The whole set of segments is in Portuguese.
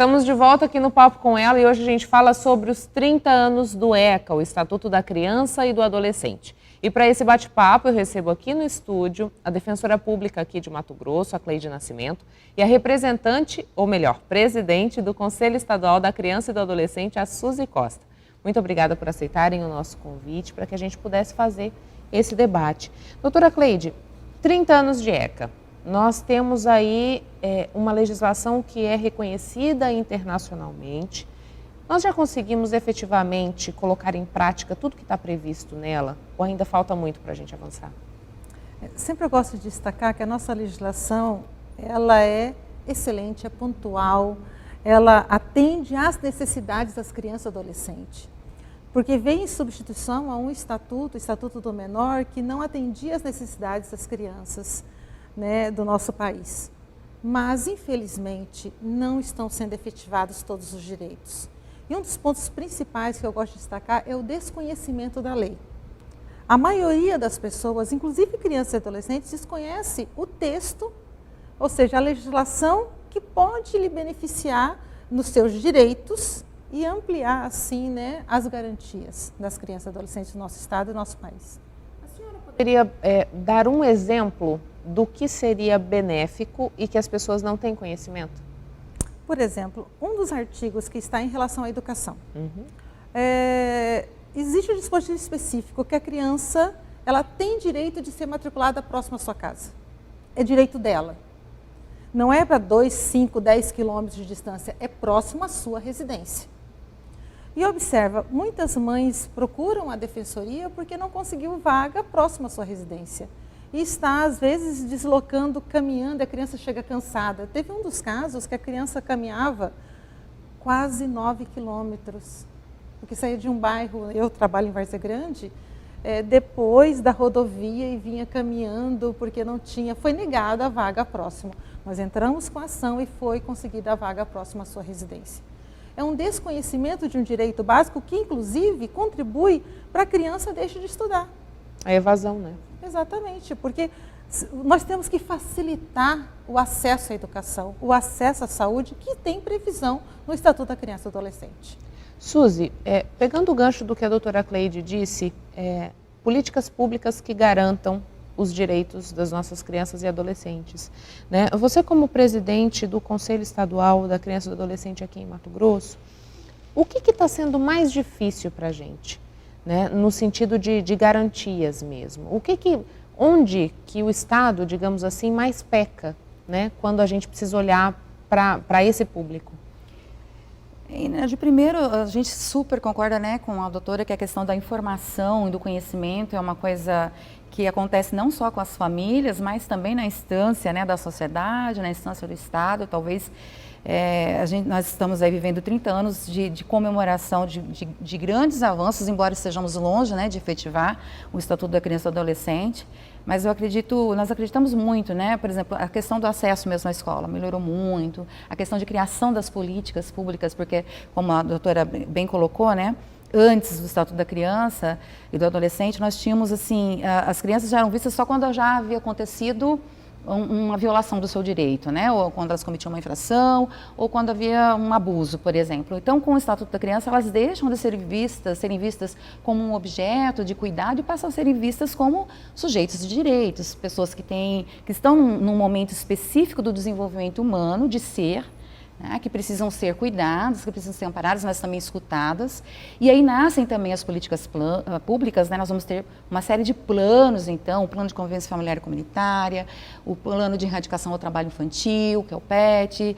Estamos de volta aqui no Papo com ela e hoje a gente fala sobre os 30 anos do ECA, o Estatuto da Criança e do Adolescente. E para esse bate-papo eu recebo aqui no estúdio a defensora pública aqui de Mato Grosso, a Cleide Nascimento, e a representante, ou melhor, presidente do Conselho Estadual da Criança e do Adolescente, a Suzy Costa. Muito obrigada por aceitarem o nosso convite para que a gente pudesse fazer esse debate. Doutora Cleide, 30 anos de ECA. Nós temos aí uma legislação que é reconhecida internacionalmente. Nós já conseguimos efetivamente colocar em prática tudo que está previsto nela ou ainda falta muito para a gente avançar? Sempre eu gosto de destacar que a nossa legislação ela é excelente, é pontual, ela atende às necessidades das crianças e adolescentes. Porque vem em substituição a um estatuto, o Estatuto do Menor, que não atendia às necessidades das crianças, né, do nosso país. Mas, infelizmente, não estão sendo efetivados todos os direitos. E um dos pontos principais que eu gosto de destacar é o desconhecimento da lei. A maioria das pessoas, inclusive crianças e adolescentes, desconhece o texto, ou seja, a legislação que pode lhe beneficiar nos seus direitos e ampliar, assim, né, as garantias das crianças e adolescentes do nosso estado e do nosso país. A senhora poderia dar um exemplo do que seria benéfico e que as pessoas não têm conhecimento? Por exemplo, um dos artigos que está em relação à educação. Existe um dispositivo específico que a criança ela tem direito de ser matriculada próximo à sua casa. É direito dela. Não é para 2, 5, 10 quilômetros de distância, é próximo à sua residência. E observa, muitas mães procuram a defensoria porque não conseguiu vaga próximo à sua residência. E está, às vezes, deslocando, caminhando, a criança chega cansada. Teve um dos casos que a criança caminhava quase 9 quilômetros, porque saía de um bairro, eu trabalho em Várzea Grande, depois da rodovia e vinha caminhando, porque não tinha, foi negada a vaga próxima. Nós entramos com a ação e foi conseguida a vaga próxima à sua residência. É um desconhecimento de um direito básico que, inclusive, contribui para a criança deixe de estudar. A evasão, né? Exatamente, porque nós temos que facilitar o acesso à educação, o acesso à saúde, que tem previsão no Estatuto da Criança e do Adolescente. Suzy, pegando o gancho do que a doutora Cleide disse, políticas públicas que garantam os direitos das nossas crianças e adolescentes, né? Você, como presidente do Conselho Estadual da Criança e do Adolescente aqui em Mato Grosso, o que está sendo mais difícil para a gente, né? No sentido de garantias mesmo? Onde que o Estado, digamos assim, mais peca, né? Quando a gente precisa olhar para esse público? De primeiro, a gente super concorda, né, com a doutora que a questão da informação e do conhecimento é uma coisa que acontece não só com as famílias, mas também na instância, né, da sociedade, na instância do Estado. Talvez nós estamos aí vivendo 30 anos de comemoração de grandes avanços, embora estejamos longe, né, de efetivar o Estatuto da Criança e do Adolescente. Mas nós acreditamos muito, né? Por exemplo, a questão do acesso mesmo à escola melhorou muito, a questão de criação das políticas públicas, porque, como a doutora bem colocou, né? Antes do Estatuto da Criança e do Adolescente, nós tínhamos, assim, as crianças já eram vistas só quando já havia acontecido uma violação do seu direito, né? Ou quando elas cometiam uma infração, ou quando havia um abuso, por exemplo. Então, com o Estatuto da Criança, elas deixam de serem vistas como um objeto de cuidado e passam a serem vistas como sujeitos de direitos, pessoas que estão num momento específico do desenvolvimento humano, de ser, né, que precisam ser cuidadas, que precisam ser amparadas, mas também escutadas. E aí nascem também as políticas públicas, né? Nós vamos ter uma série de planos, então, o plano de convivência familiar e comunitária, o plano de erradicação ao trabalho infantil, que é o PET,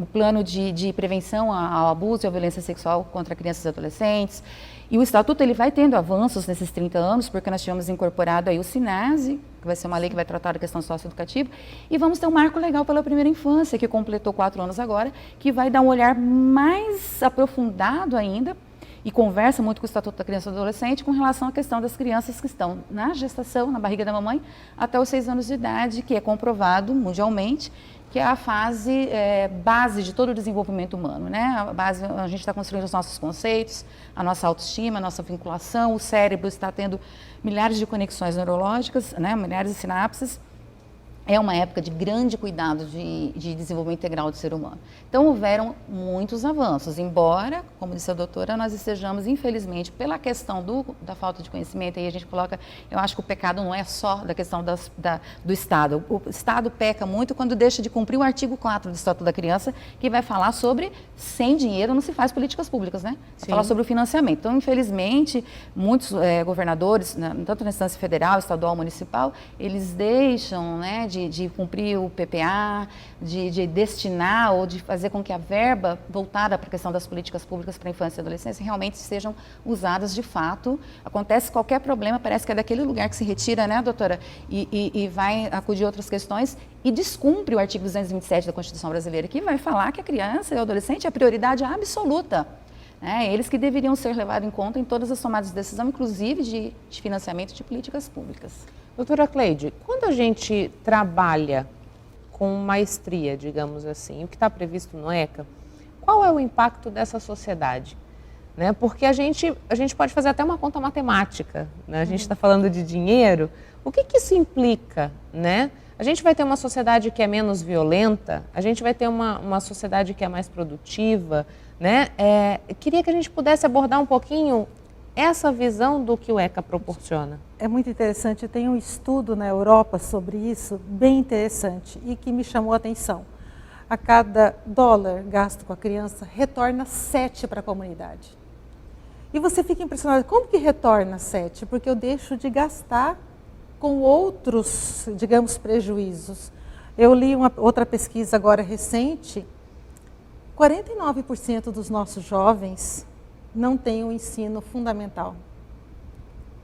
o plano de prevenção ao abuso e à violência sexual contra crianças e adolescentes. E o Estatuto ele vai tendo avanços nesses 30 anos, porque nós tivemos incorporado aí o SINASE, que vai ser uma lei que vai tratar da questão socioeducativa, e vamos ter um marco legal pela primeira infância, que completou 4 anos agora, que vai dar um olhar mais aprofundado ainda, e conversa muito com o Estatuto da Criança e do Adolescente com relação à questão das crianças que estão na gestação, na barriga da mamãe, até os 6 anos de idade, que é comprovado mundialmente, que é a fase base de todo o desenvolvimento humano, né? A gente está construindo os nossos conceitos, a nossa autoestima, a nossa vinculação, o cérebro está tendo milhares de conexões neurológicas, né? Milhares de sinapses, é uma época de grande cuidado de desenvolvimento integral do ser humano. Então, houveram muitos avanços, embora, como disse a doutora, nós estejamos, infelizmente, pela questão da falta de conhecimento, aí a gente coloca, eu acho que o pecado não é só da questão do Estado. O Estado peca muito quando deixa de cumprir o artigo 4 do Estatuto da Criança, que vai falar sobre, sem dinheiro não se faz políticas públicas, né? Vai falar sobre o financiamento. Então, infelizmente, muitos governadores, tanto na instância federal, estadual, municipal, eles deixam, né, de cumprir o PPA, de destinar ou de fazer com que a verba voltada para a questão das políticas públicas para a infância e adolescência realmente sejam usadas de fato. Acontece qualquer problema, parece que é daquele lugar que se retira, né, doutora, e vai acudir outras questões e descumpre o artigo 227 da Constituição Brasileira, que vai falar que a criança e o adolescente é a prioridade absoluta. Eles que deveriam ser levados em conta em todas as tomadas de decisão, inclusive de financiamento de políticas públicas. Doutora Cleide, quando a gente trabalha com maestria, digamos assim, o que está previsto no ECA, qual é o impacto dessa sociedade? Né? Porque a gente pode fazer até uma conta matemática, né? A gente está falando de dinheiro, o que isso implica, né? A gente vai ter uma sociedade que é menos violenta, a gente vai ter uma sociedade que é mais produtiva, né? Queria que a gente pudesse abordar um pouquinho essa visão do que o ECA proporciona. É muito interessante, tem um estudo na Europa sobre isso, bem interessante, e que me chamou a atenção. A cada dólar gasto com a criança, retorna 7 para a comunidade. E você fica impressionado, como que retorna 7? Porque eu deixo de gastar com outros, digamos, prejuízos. Eu li uma outra pesquisa agora recente, 49% dos nossos jovens não têm o ensino fundamental.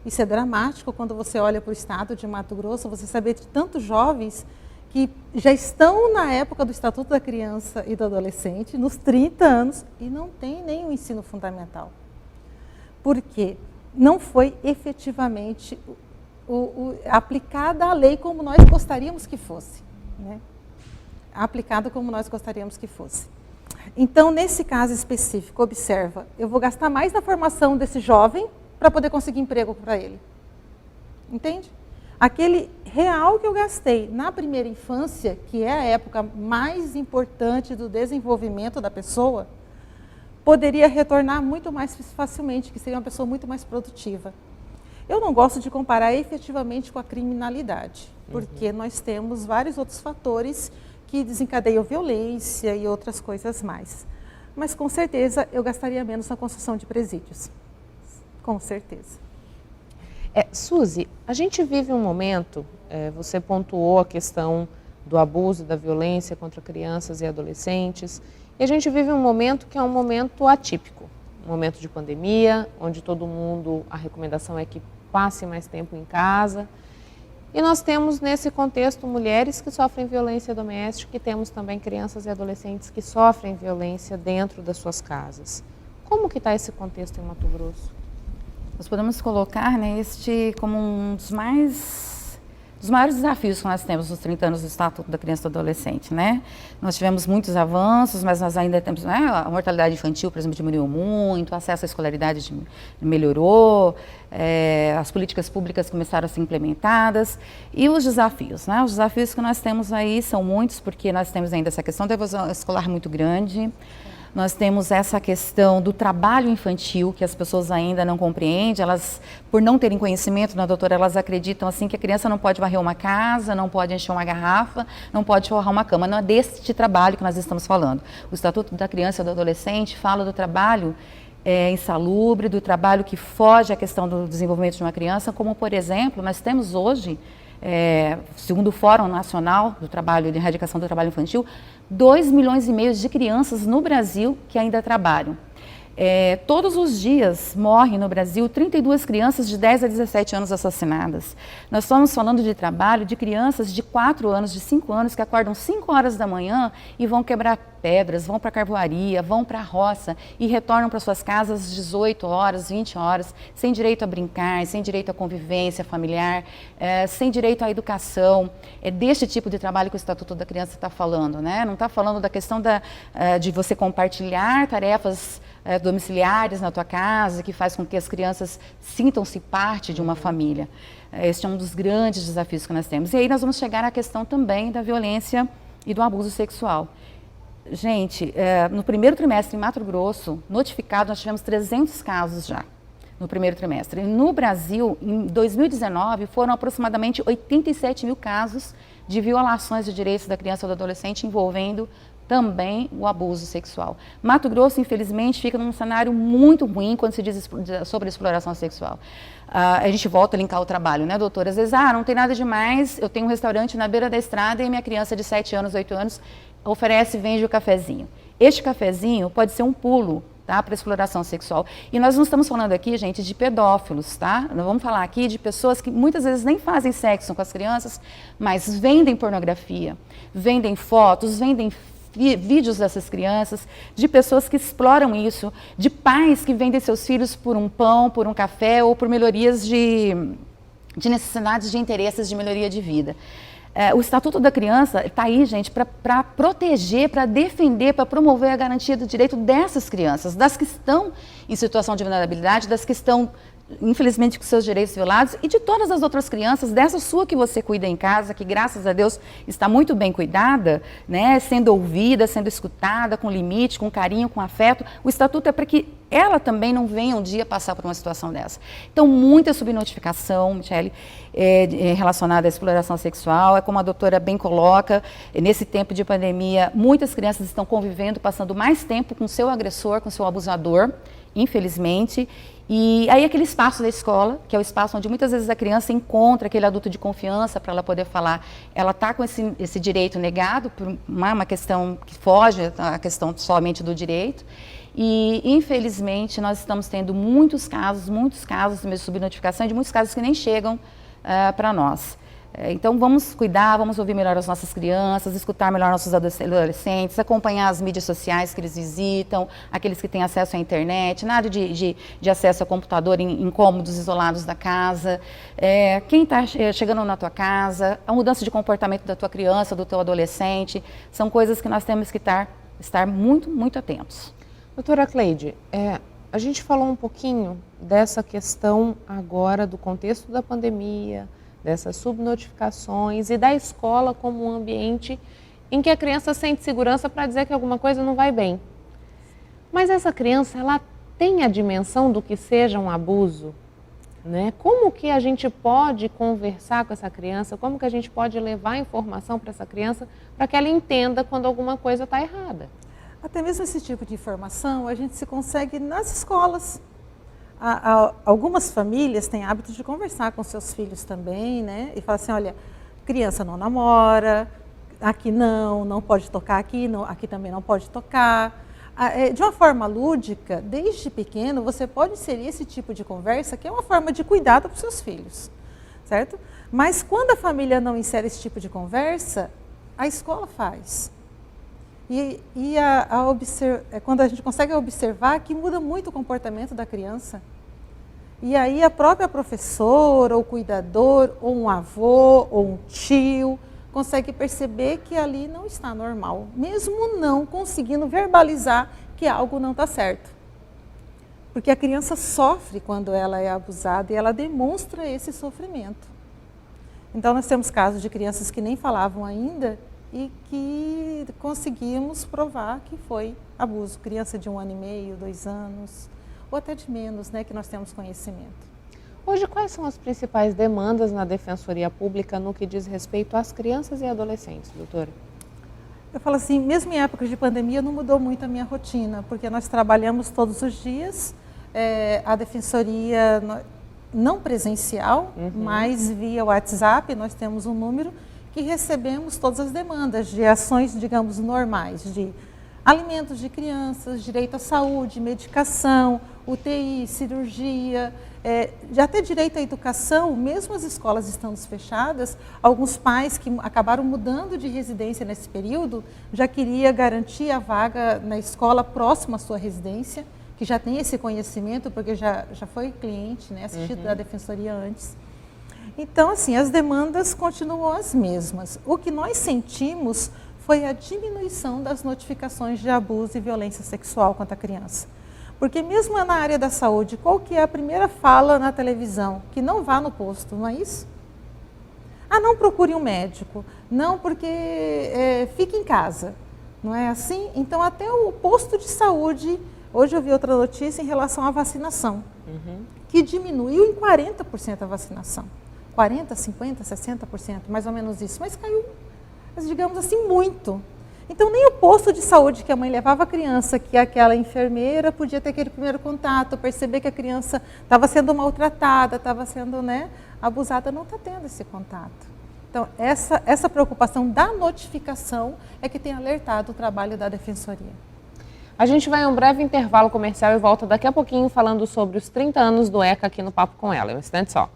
Isso é dramático quando você olha para o estado de Mato Grosso, você saber de tantos jovens que já estão na época do Estatuto da Criança e do Adolescente, nos 30 anos, e não têm nem o ensino fundamental. Por quê? Não foi efetivamente aplicada a lei como nós gostaríamos que fosse. Né? Aplicada como nós gostaríamos que fosse. Então, nesse caso específico, observa, eu vou gastar mais na formação desse jovem para poder conseguir emprego para ele. Entende? Aquele real que eu gastei na primeira infância, que é a época mais importante do desenvolvimento da pessoa, poderia retornar muito mais facilmente, que seria uma pessoa muito mais produtiva. Eu não gosto de comparar efetivamente com a criminalidade, porque nós temos vários outros fatores que desencadeiam violência e outras coisas mais. Mas com certeza eu gastaria menos na construção de presídios. Com certeza. Suzy, a gente vive um momento, você pontuou a questão do abuso, da violência contra crianças e adolescentes, e a gente vive um momento que é um momento atípico, um momento de pandemia, onde todo mundo, a recomendação é que passe mais tempo em casa. E nós temos nesse contexto mulheres que sofrem violência doméstica e temos também crianças e adolescentes que sofrem violência dentro das suas casas. Como que está esse contexto em Mato Grosso? Nós podemos colocar, né, este como um dos maiores desafios que nós temos nos 30 anos do Estatuto da Criança e do Adolescente, né? Nós tivemos muitos avanços, mas nós ainda temos, né, a mortalidade infantil, por exemplo, diminuiu muito, o acesso à escolaridade melhorou, as políticas públicas começaram a ser implementadas e os desafios, né? Os desafios que nós temos aí são muitos, porque nós temos ainda essa questão da evasão escolar muito grande. Nós temos essa questão do trabalho infantil, que as pessoas ainda não compreendem, elas, por não terem conhecimento, né, doutora, elas acreditam assim que a criança não pode varrer uma casa, não pode encher uma garrafa, não pode forrar uma cama. Não é deste trabalho que nós estamos falando. O Estatuto da Criança e do Adolescente fala do trabalho insalubre, do trabalho que foge à questão do desenvolvimento de uma criança, como, por exemplo, nós temos hoje, segundo o Fórum Nacional do Trabalho de Erradicação do Trabalho Infantil, 2,5 milhões de crianças no Brasil que ainda trabalham. Todos os dias morrem no Brasil 32 crianças de 10 a 17 anos assassinadas. Nós estamos falando de trabalho de crianças de 4 anos, de 5 anos, que acordam 5 horas da manhã e vão quebrar pedras, vão para a carvoaria, vão para a roça e retornam para suas casas às 18 horas, 20 horas, sem direito a brincar, sem direito à convivência familiar, sem direito à educação. É deste tipo de trabalho que o Estatuto da Criança está falando, né? Não está falando da questão de você compartilhar tarefas domiciliares na tua casa, que faz com que as crianças sintam-se parte de uma família. Este é um dos grandes desafios que nós temos. E aí nós vamos chegar à questão também da violência e do abuso sexual. Gente, no primeiro trimestre em Mato Grosso, notificado, nós tivemos 300 casos já, no primeiro trimestre. No Brasil, em 2019, foram aproximadamente 87 mil casos de violações de direitos da criança ou do adolescente envolvendo também o abuso sexual. Mato Grosso, infelizmente, fica num cenário muito ruim quando se diz sobre exploração sexual. A gente volta a linkar o trabalho, né, doutora? Às vezes, não tem nada demais, eu tenho um restaurante na beira da estrada e minha criança de 7 anos, 8 anos, oferece e vende o cafezinho. Este cafezinho pode ser um pulo, tá, para exploração sexual. E nós não estamos falando aqui, gente, de pedófilos, tá? Nós vamos falar aqui de pessoas que muitas vezes nem fazem sexo com as crianças, mas vendem pornografia, vendem fotos, vendem vídeos dessas crianças, de pessoas que exploram isso, de pais que vendem seus filhos por um pão, por um café ou por melhorias de necessidades, de interesses de melhoria de vida. O Estatuto da Criança está aí, gente, para proteger, para defender, para promover a garantia do direito dessas crianças, das que estão em situação de vulnerabilidade, das que estão, infelizmente, com seus direitos violados, e de todas as outras crianças, dessa sua que você cuida em casa, que graças a Deus está muito bem cuidada, né, sendo ouvida, sendo escutada, com limite, com carinho, com afeto. O Estatuto é para que ela também não venha um dia passar por uma situação dessa. Então, muita subnotificação, Michele, relacionada à exploração sexual, é como a doutora bem coloca, nesse tempo de pandemia, muitas crianças estão convivendo, passando mais tempo com seu agressor, com seu abusador, infelizmente. E aí aquele espaço da escola, que é o espaço onde muitas vezes a criança encontra aquele adulto de confiança para ela poder falar, ela está com esse direito negado por uma questão que foge à questão somente do direito. E, infelizmente, nós estamos tendo muitos casos de subnotificação, de muitos casos que nem chegam para nós. Então, vamos cuidar, vamos ouvir melhor as nossas crianças, escutar melhor nossos adolescentes, acompanhar as mídias sociais que eles visitam, aqueles que têm acesso à internet, nada de acesso a computador em cômodos isolados da casa. Quem está chegando na tua casa, a mudança de comportamento da tua criança, do teu adolescente, são coisas que nós temos que estar muito, muito atentos. Doutora Cleide, a gente falou um pouquinho dessa questão agora do contexto da pandemia, dessas subnotificações e da escola como um ambiente em que a criança sente segurança para dizer que alguma coisa não vai bem. Mas essa criança, ela tem a dimensão do que seja um abuso, né? Como que a gente pode conversar com essa criança, como que a gente pode levar informação para essa criança para que ela entenda quando alguma coisa está errada? Até mesmo esse tipo de informação a gente se consegue nas escolas. Algumas famílias têm hábito de conversar com seus filhos também, né? E falar assim, olha, criança não namora, aqui não pode tocar aqui, aqui também não pode tocar. De uma forma lúdica, desde pequeno, você pode inserir esse tipo de conversa, que é uma forma de cuidado para os seus filhos, certo? Mas quando a família não insere esse tipo de conversa, a escola faz. Quando a gente consegue observar que muda muito o comportamento da criança. E aí a própria professora, ou cuidador, ou um avô, ou um tio, consegue perceber que ali não está normal, mesmo não conseguindo verbalizar que algo não está certo. Porque a criança sofre quando ela é abusada e ela demonstra esse sofrimento. Então nós temos casos de crianças que nem falavam ainda e que conseguimos provar que foi abuso. Criança de 1 ano e meio, 2 anos, ou até de menos, né, que nós temos conhecimento. Hoje, quais são as principais demandas na Defensoria Pública no que diz respeito às crianças e adolescentes, doutora? Eu falo assim, mesmo em épocas de pandemia, não mudou muito a minha rotina, porque nós trabalhamos todos os dias, a Defensoria não presencial, mas via WhatsApp, nós temos um número que recebemos todas as demandas de ações, digamos, normais, de alimentos de crianças, direito à saúde, medicação, UTI, cirurgia, já até direito à educação, mesmo as escolas estando fechadas, alguns pais que acabaram mudando de residência nesse período, já queria garantir a vaga na escola próxima à sua residência, que já tem esse conhecimento, porque já foi cliente, né, assistido da Defensoria antes. Então, assim, as demandas continuam as mesmas. O que nós sentimos foi a diminuição das notificações de abuso e violência sexual contra a criança. Porque mesmo na área da saúde, qual que é a primeira fala na televisão? Que não vá no posto, não é isso? Ah, não procure um médico. Não, porque fique em casa. Não é assim? Então, até o posto de saúde, hoje eu vi outra notícia em relação à vacinação, que diminuiu em 40% a vacinação. 40%, 50%, 60%, mais ou menos isso. Mas caiu, digamos assim, muito. Então, nem o posto de saúde que a mãe levava a criança, que aquela enfermeira podia ter aquele primeiro contato, perceber que a criança estava sendo maltratada, estava sendo abusada, não está tendo esse contato. Então, essa preocupação da notificação é que tem alertado o trabalho da Defensoria. A gente vai a um breve intervalo comercial e volta daqui a pouquinho falando sobre os 30 anos do ECA aqui no Papo com Ela. Um instante só.